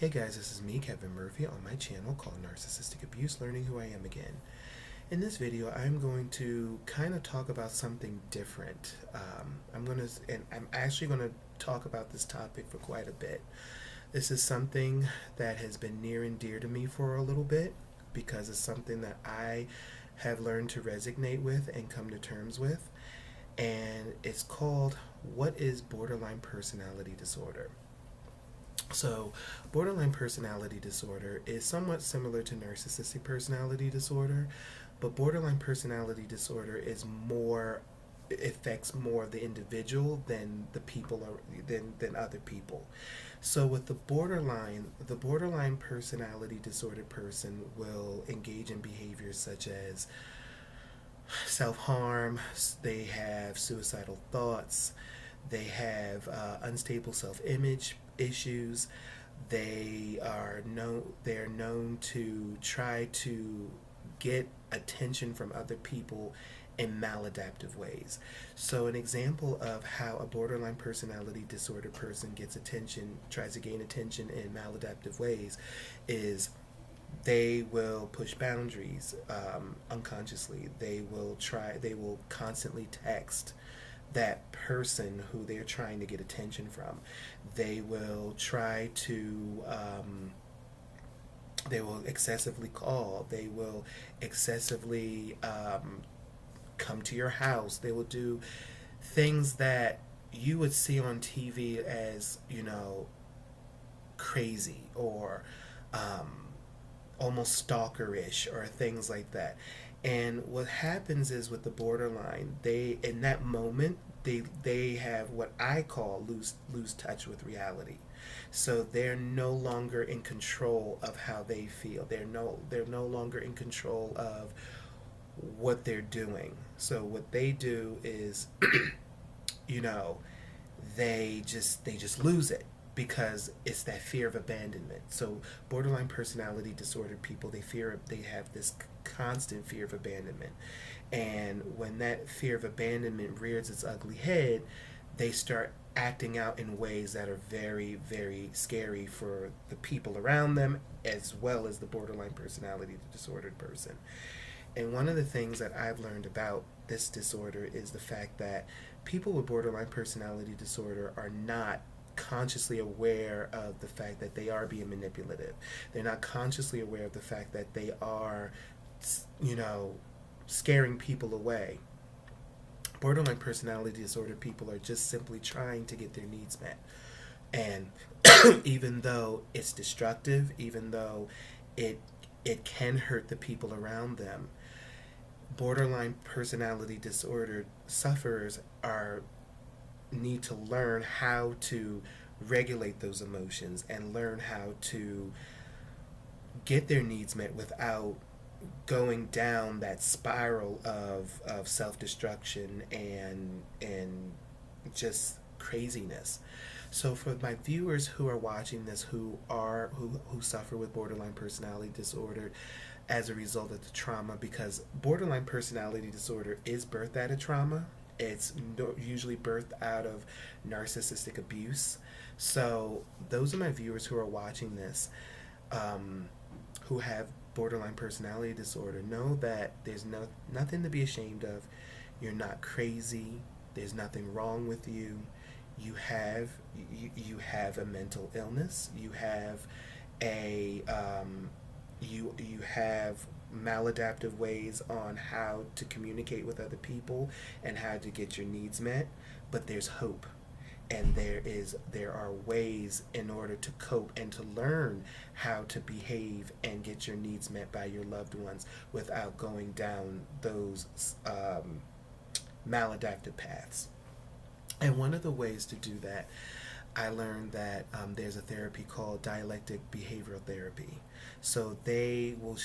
Hey guys, this is me, Kevin Murphy, on my channel called Narcissistic Abuse, Learning Who I Am Again. In this video, I'm going to kind of talk about something different. I'm actually going to talk about this topic for quite a bit. This is something that has been near and dear to me for a little bit because it's something that I have learned to resonate with and come to terms with. And it's called, what is borderline personality disorder? So, borderline personality disorder is somewhat similar to narcissistic personality disorder, but borderline personality disorder is more affects more of the individual than the people than other people. So with the borderline personality disorder person will engage in behaviors such as self-harm, they have suicidal thoughts, they have unstable self-image issues. They're known to try to get attention from other people in maladaptive ways. So an example of how a borderline personality disorder person tries to gain attention in maladaptive ways, is they will push boundaries unconsciously. They will constantly text that person who they're trying to get attention from. They will try to, they will excessively call. They will excessively come to your house. They will do things that you would see on TV as, crazy or almost stalkerish or things like that. And what happens is with the borderline, in that moment they have what I call lose touch with reality. So they're no longer in control of how they feel. They're no longer in control of what they're doing. So what they do is you know, they just lose it because it's that fear of abandonment. So borderline personality disorder people, they have this constant fear of abandonment. And when that fear of abandonment rears its ugly head, they start acting out in ways that are very, very scary for the people around them as well as the borderline personality disordered person. And one of the things that I've learned about this disorder is the fact that people with borderline personality disorder are not consciously aware of the fact that they are being manipulative. They're not consciously aware of the fact that they are, scaring people away. Borderline personality disorder people are just simply trying to get their needs met. And even though it's destructive, even though it can hurt the people around them, borderline personality disorder sufferers need to learn how to regulate those emotions and learn how to get their needs met without going down that spiral of self-destruction and just craziness. So for my viewers who are watching this who suffer with borderline personality disorder as a result of the trauma, because borderline personality disorder is birthed out of trauma. It's usually birthed out of narcissistic abuse. So those are my viewers who are watching this, who have borderline personality disorder. Know that there's nothing to be ashamed of. You're not crazy. There's nothing wrong with you. You have a mental illness. You have you have maladaptive ways on how to communicate with other people and how to get your needs met, but there's hope. And there are ways in order to cope and to learn how to behave and get your needs met by your loved ones without going down those maladaptive paths. And one of the ways to do that, I learned that there's a therapy called dialectic behavioral therapy. So they will,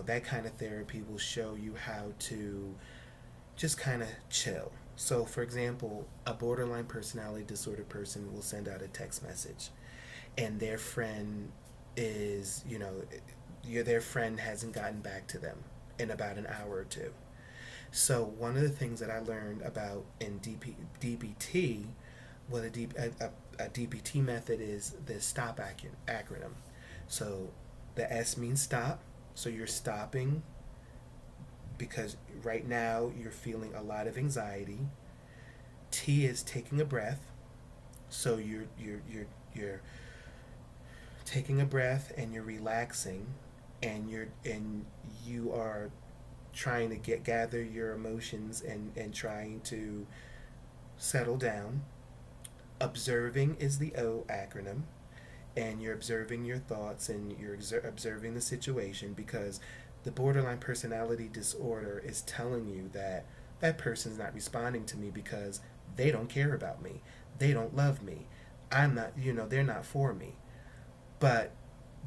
that kind of therapy will show you how to just kind of chill. So, for example, a borderline personality disorder person will send out a text message, and their friend their friend hasn't gotten back to them in about an hour or two. So, one of the things that I learned about in DBT, a DBT method is the STOP acronym. So the S means stop. So you're stopping because right now you're feeling a lot of anxiety. T is taking a breath. So you're taking a breath and you're relaxing, and you are trying to gather your emotions and trying to settle down. Observing is the O acronym, and you're observing your thoughts and you're observing the situation, because the borderline personality disorder is telling you that that person's not responding to me because they don't care about me. They don't love me. I'm not, they're not for me. But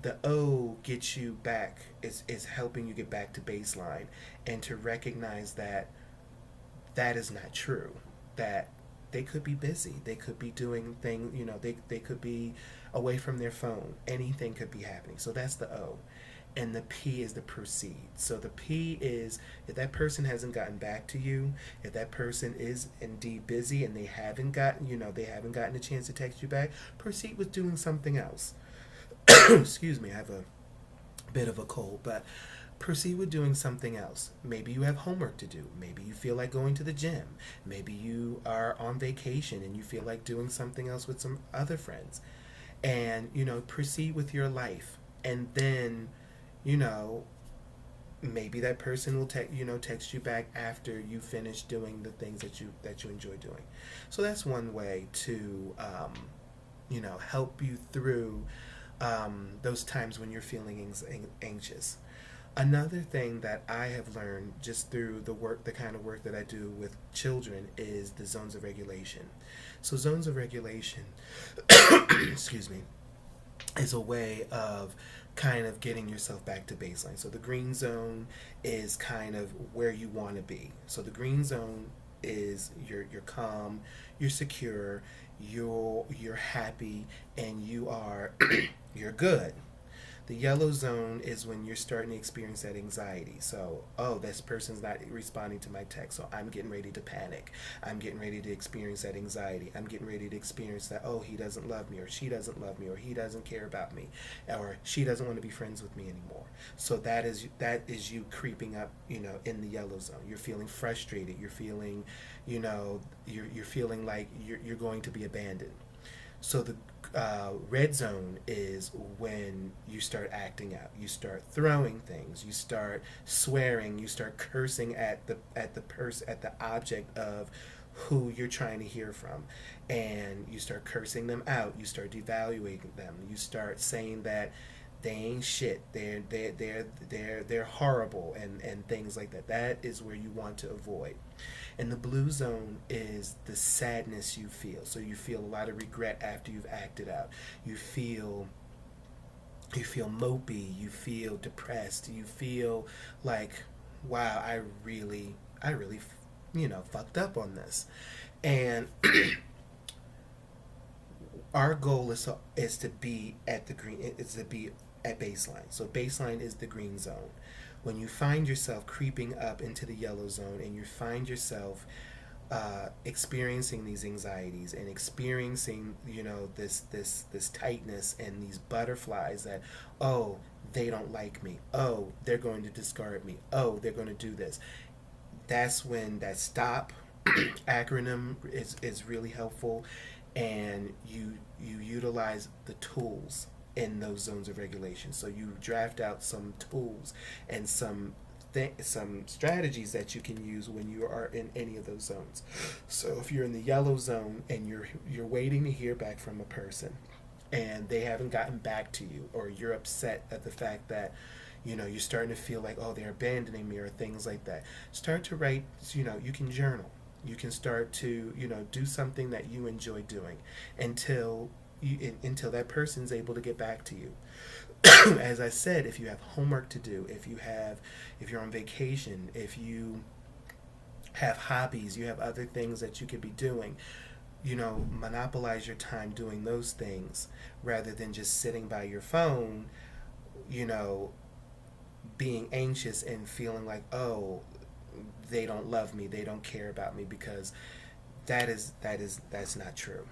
the O gets you back, is helping you get back to baseline and to recognize that that is not true. That they could be busy. They could be doing things, they could be away from their phone. Anything could be happening. So that's the O. And the P is the proceed. So the P is, if that person hasn't gotten back to you, if that person is indeed busy and they haven't gotten a chance to text you back, proceed with doing something else. Excuse me, I have a bit of a cold, but proceed with doing something else. Maybe you have homework to do. Maybe you feel like going to the gym. Maybe you are on vacation and you feel like doing something else with some other friends. And, proceed with your life. And then, you know, maybe that person will text you back after you finish doing the things that you enjoy doing. So that's one way to help you through those times when you're feeling anxious. Another thing that I have learned just through the kind of work that I do with children, is the zones of regulation. So zones of regulation, excuse me, is a way of kind of getting yourself back to baseline. So the green zone is kind of where you want to be. So the green zone is you're calm, you're secure, you're happy, and you're good. The yellow zone is when you're starting to experience that anxiety. So, oh, this person's not responding to my text, so I'm getting ready to panic. I'm getting ready to experience that anxiety. I'm getting ready to experience that, oh, he doesn't love me, or she doesn't love me, or he doesn't care about me, or she doesn't want to be friends with me anymore. So that is you creeping up, in the yellow zone. You're feeling frustrated. You're feeling, you're feeling like you're going to be abandoned. So the red zone is when you start acting out. You start throwing things. You start swearing. You start cursing at the object of who you're trying to hear from, and you start cursing them out. You start devaluating them. You start saying that they ain't shit. They're horrible, and things like that. That is where you want to avoid. And the blue zone is the sadness you feel. So you feel a lot of regret after you've acted out. You feel mopey. You feel depressed. You feel like, wow, I really, fucked up on this. And our goal is to be at the green. Is to be at baseline. So baseline is the green zone. When you find yourself creeping up into the yellow zone, and you find yourself experiencing these anxieties and experiencing this tightness and these butterflies that, oh, they don't like me, oh, they're going to discard me, oh, they're going to do this, that's when that stop acronym is really helpful, and you utilize the tools in those zones of regulation. So you draft out some tools and some strategies that you can use when you are in any of those zones. So if you're in the yellow zone and you're waiting to hear back from a person and they haven't gotten back to you, or you're upset at the fact that you're starting to feel like, oh, they're abandoning me, or things like that, start to write. You can journal. You can start to do something that you enjoy doing until that person's able to get back to you. As I said, if you have homework to do, if you're on vacation, if you have hobbies, you have other things that you could be doing, monopolize your time doing those things rather than just sitting by your phone, being anxious and feeling like, oh, they don't love me, they don't care about me, because that's not true.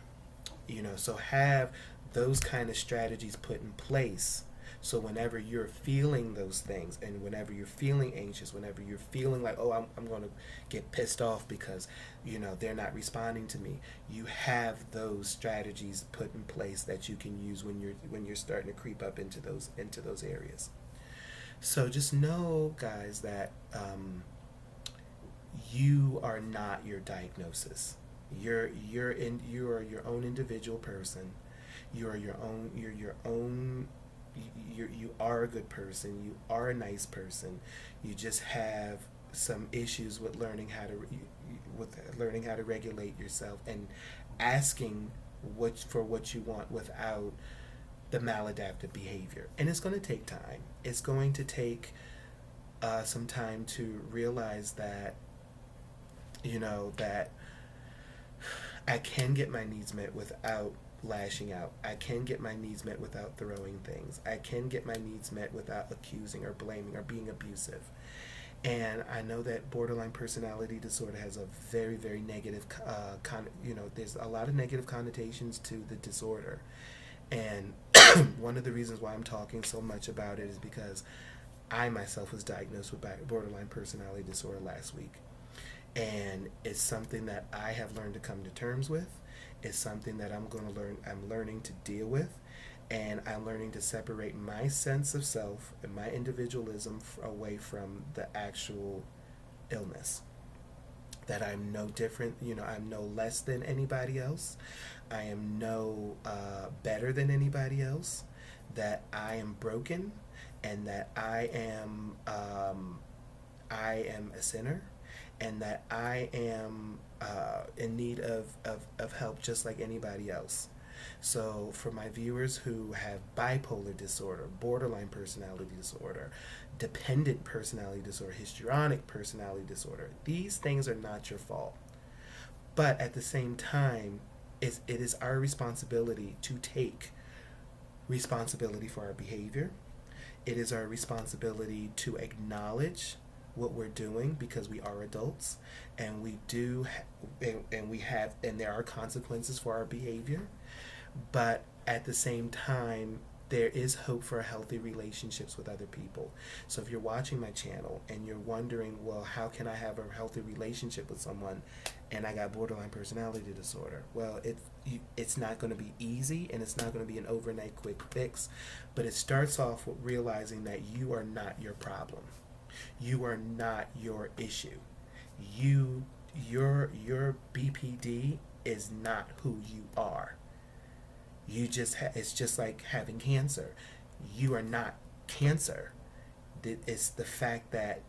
So have those kind of strategies put in place So whenever you're feeling those things, and whenever you're feeling anxious, whenever you're feeling like, oh, I'm going to get pissed off because, they're not responding to me, you have those strategies put in place that you can use when you're starting to creep up into those areas. So just know, guys, that you are not your diagnosis. You are your own individual person. You are your own. You're your own. You are a good person. You are a nice person. You just have some issues with learning how to regulate yourself and asking what you want without the maladaptive behavior. And it's going to take time. It's going to take some time to realize that that I can get my needs met without lashing out. I can get my needs met without throwing things. I can get my needs met without accusing or blaming or being abusive. And I know that borderline personality disorder has a very, very negative, there's a lot of negative connotations to the disorder. And one of the reasons why I'm talking so much about it is because I myself was diagnosed with borderline personality disorder last week. And it's something that I have learned to come to terms with. It's something that I'm learning to deal with. And I'm learning to separate my sense of self and my individualism away from the actual illness. That I'm no different, I'm no less than anybody else. I am no better than anybody else. That I am broken, and that I am a sinner, and that I am in need of help just like anybody else. So for my viewers who have bipolar disorder, borderline personality disorder, dependent personality disorder, histrionic personality disorder, these things are not your fault. But at the same time, it is our responsibility to take responsibility for our behavior. It is our responsibility to acknowledge what we're doing, because we are adults, and there are consequences for our behavior. But at the same time, there is hope for healthy relationships with other people. So if you're watching my channel and you're wondering, well, how can I have a healthy relationship with someone and I got borderline personality disorder? Well, it's not going to be easy, and it's not going to be an overnight quick fix, but it starts off with realizing that you are not your problem. You are not your issue. Your BPD is not who you are. It's just like having cancer. You are not cancer. It's the fact that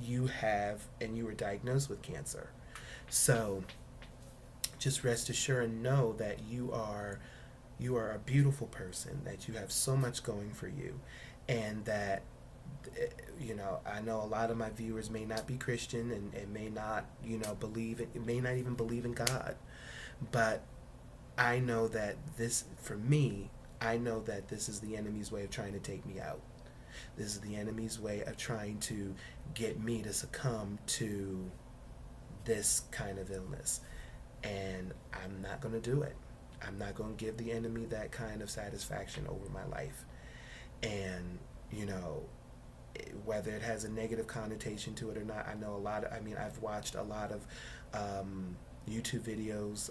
you were diagnosed with cancer. So just rest assured and know that you are a beautiful person, that you have so much going for you, and that I know a lot of my viewers may not be Christian and may not may not even believe in God, but I know that I know that this is the enemy's way of trying to take me out. This is the enemy's way of trying to get me to succumb to this kind of illness. And I'm not going to do it. I'm not going to give the enemy that kind of satisfaction over my life. And, whether it has a negative connotation to it or not, I've watched a lot of YouTube videos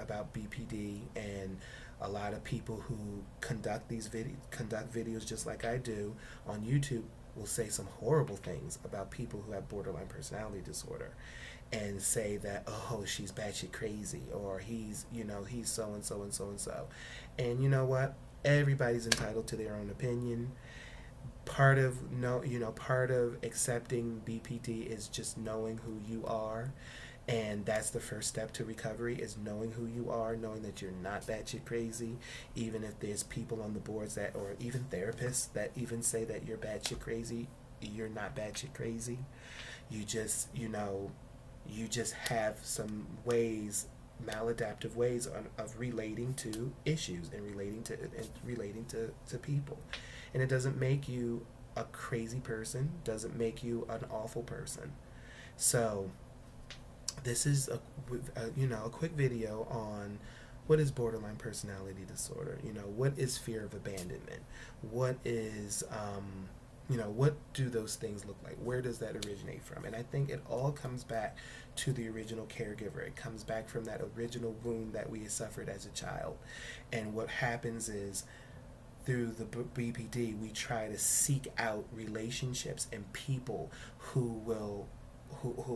about BPD, and a lot of people who conduct videos just like I do on YouTube will say some horrible things about people who have borderline personality disorder, and say that, oh, she's batshit crazy, or he's so and so and so and so. And you know what? Everybody's entitled to their own opinion. Part of accepting BPD is just knowing who you are. And that's the first step to recovery, is knowing who you are, knowing that you're not batshit crazy, even if there's people on the boards or even therapists that even say that you're batshit crazy. You're not batshit crazy. You just have some maladaptive ways of relating to issues and relating to people. And it doesn't make you a crazy person, doesn't make you an awful person. So this is a quick video on what is borderline personality disorder? What is fear of abandonment? What is, what do those things look like? Where does that originate from? And I think it all comes back to the original caregiver. It comes back from that original wound that we suffered as a child. And what happens is, through the BPD, we try to seek out relationships and people who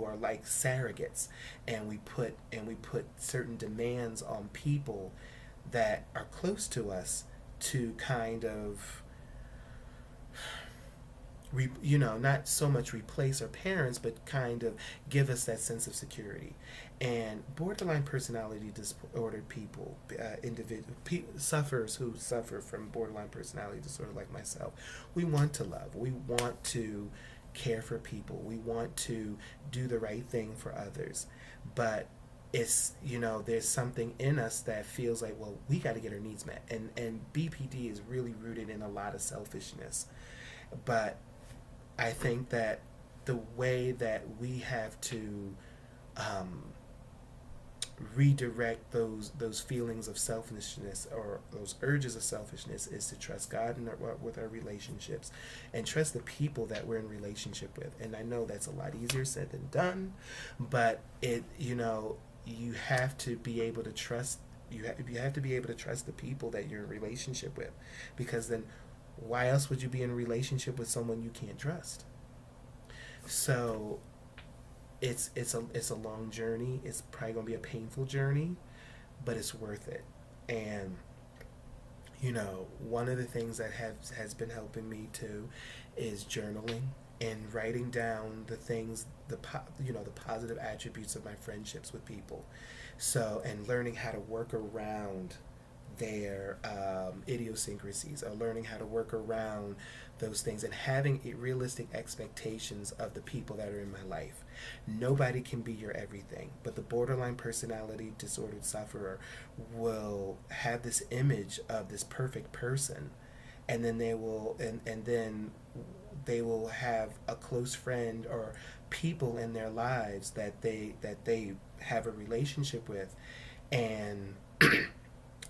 are like surrogates, and we put certain demands on people that are close to us to kind of not so much replace our parents, but kind of give us that sense of security. And borderline personality disorder people, sufferers who suffer from borderline personality disorder like myself, we want to love. We want to care for people. We want to do the right thing for others. But it's, there's something in us that feels like, well, we got to get our needs met. And BPD is really rooted in a lot of selfishness. But I think that the way that we have to redirect those feelings of selfishness, or those urges of selfishness, is to trust God with our relationships, and trust the people that we're in relationship with. And I know that's a lot easier said than done, but you have to be able to trust. You have to be able to trust the people that you're in relationship with, because then why else would you be in a relationship with someone you can't trust? So it's a long journey. It's probably going to be a painful journey, but it's worth it. And one of the things that has been helping me too is journaling and writing down the things, the positive attributes of my friendships with people. So, and learning how to work around their idiosyncrasies, or learning how to work around those things, and having realistic expectations of the people that are in my life. Nobody can be your everything, but the borderline personality disordered sufferer will have this image of this perfect person, and then they will and then they will have a close friend or people in their lives that they have a relationship with, and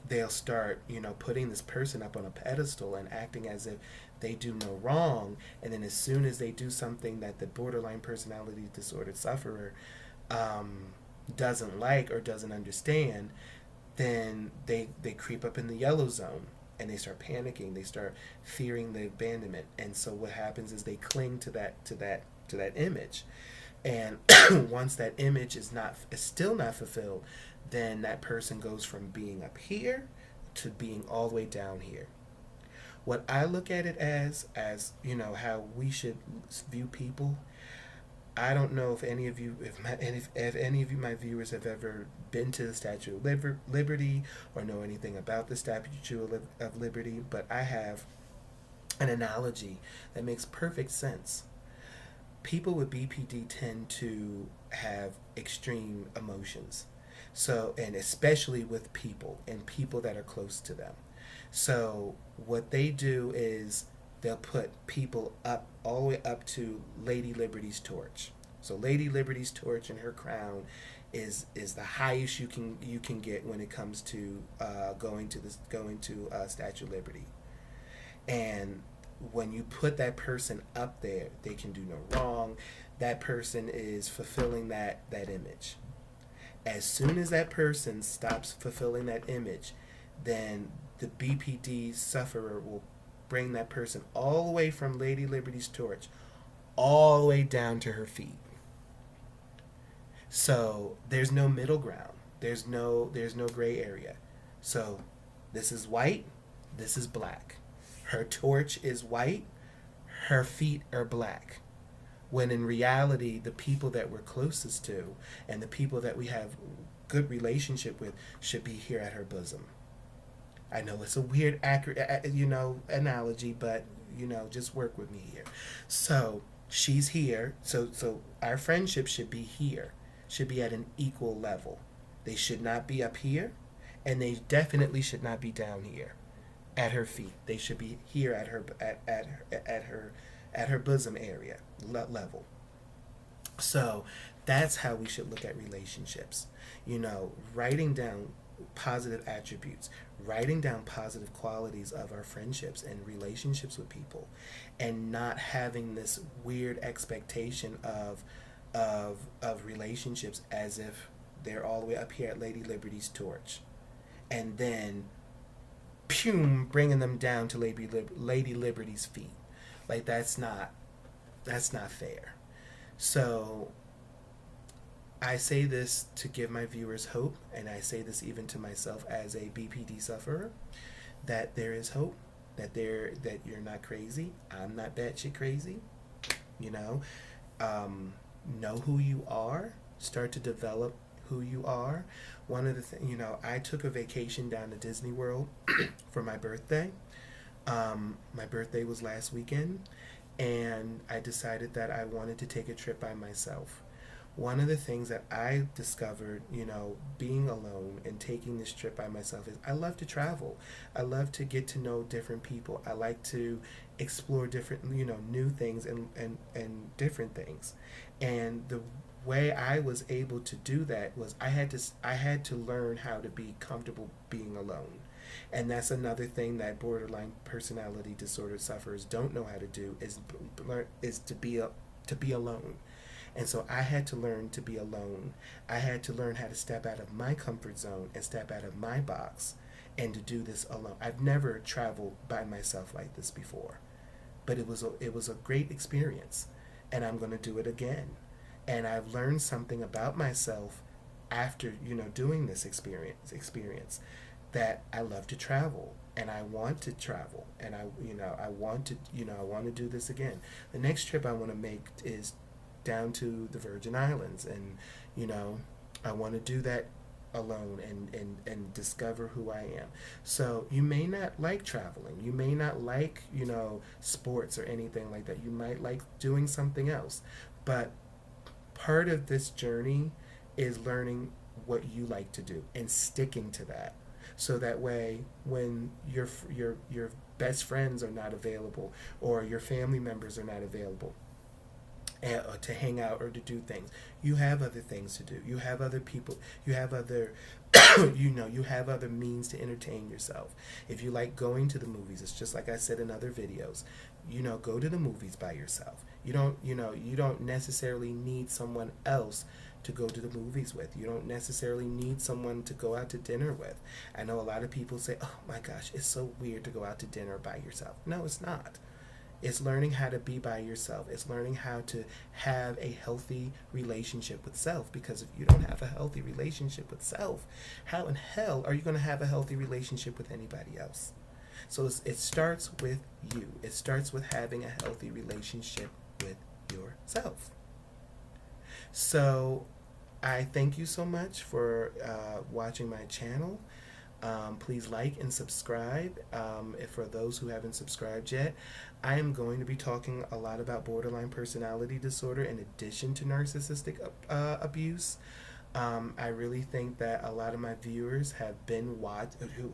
they'll start, putting this person up on a pedestal and acting as if they do no wrong. And then as soon as they do something that the borderline personality disorder sufferer doesn't like or doesn't understand, then they creep up in the yellow zone, and they start panicking. They start fearing the abandonment. And so what happens is they cling to that image. And once that image is still not fulfilled, then that person goes from being up here to being all the way down here. What I look at it as how we should view people. I don't know if any of you, if any of you, my viewers, have ever been to the Statue of Liberty or know anything about the Statue of Liberty, but I have an analogy that makes perfect sense. People with BPD tend to have extreme emotions. So, and especially with people and people that are close to them. So what they do is they'll put people up all the way up to Lady Liberty's torch. So Lady Liberty's torch and her crown is the highest you can get when it comes to going to Statue of Liberty. And when you put that person up there, they can do no wrong. That person is fulfilling that image. As soon as that person stops fulfilling that image, then the BPD sufferer will bring that person all the way from Lady Liberty's torch all the way down to her feet. So there's no middle ground. There's no gray area. So this is white, this is black. Her torch is white, her feet are black. When in reality, the people that we're closest to and the people that we have good relationship with should be here at her bosom. I know it's a weird, accurate, analogy, but just work with me here. So she's here. So our friendship should be here. Should be at an equal level. They should not be up here, and they definitely should not be down here, at her feet. They should be here at her bosom area level. So that's how we should look at relationships. Writing down positive attributes, writing down positive qualities of our friendships and relationships with people, and not having this weird expectation of relationships as if they're all the way up here at Lady Liberty's torch, and then pew, bringing them down to Lady Liberty's feet. Like that's not fair. So I say this to give my viewers hope, and I say this even to myself as a BPD sufferer, that there is hope, that you're not crazy. I'm not batshit crazy. You know who you are. Start to develop who you are. One of the things, I took a vacation down to Disney World for my birthday. My birthday was last weekend, and I decided that I wanted to take a trip by myself. One of the things that I discovered, being alone and taking this trip by myself is I love to travel. I love to get to know different people. I like to explore different, new things and different things. And the way I was able to do that was I had to learn how to be comfortable being alone. And that's another thing that borderline personality disorder sufferers don't know how to do is to be alone. And so I had to learn to be alone. I had to learn how to step out of my comfort zone and step out of my box and to do this alone. I've never traveled by myself like this before, but it was a great experience, and I'm going to do it again. And I've learned something about myself after doing this experience that I love to travel, and I want to travel, and I want to do this again. The next trip I want to make is down to the Virgin Islands, and I want to do that alone and discover who I am. So you may not like traveling, you may not like sports or anything like that, you might like doing something else, but part of this journey is learning what you like to do and sticking to that, so that way when your best friends are not available or your family members are not available to hang out or to do things, you have other things to do, you have other people, you have other you have other means to entertain yourself. If you like going to the movies, it's just like I said in other videos, go to the movies by yourself. You don't necessarily need someone else to go to the movies with. You don't necessarily need someone to go out to dinner with. I know a lot of people say, oh my gosh, it's so weird to go out to dinner by yourself. No, it's not. It's learning how to be by yourself. It's learning how to have a healthy relationship with self. Because if you don't have a healthy relationship with self, how in hell are you going to have a healthy relationship with anybody else? So it starts with you. It starts with having a healthy relationship with yourself. So I thank you so much for watching my channel. Please like and subscribe. For those who haven't subscribed yet, I am going to be talking a lot about borderline personality disorder in addition to narcissistic abuse. I really think that a lot of my viewers have been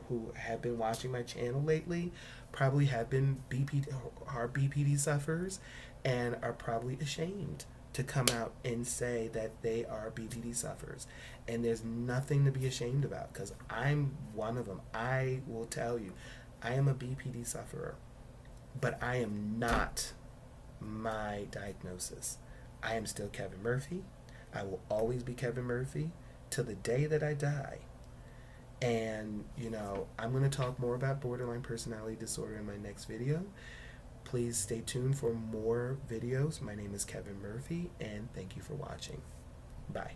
who have been watching my channel lately probably have been BPD sufferers and are probably ashamed to come out and say that they are BPD sufferers. And there's nothing to be ashamed about, because I'm one of them. I will tell you, I am a BPD sufferer, but I am not my diagnosis. I am still Kevin Murphy. I will always be Kevin Murphy till the day that I die. And, I'm going to talk more about borderline personality disorder in my next video. Please stay tuned for more videos. My name is Kevin Murphy, and thank you for watching. Bye.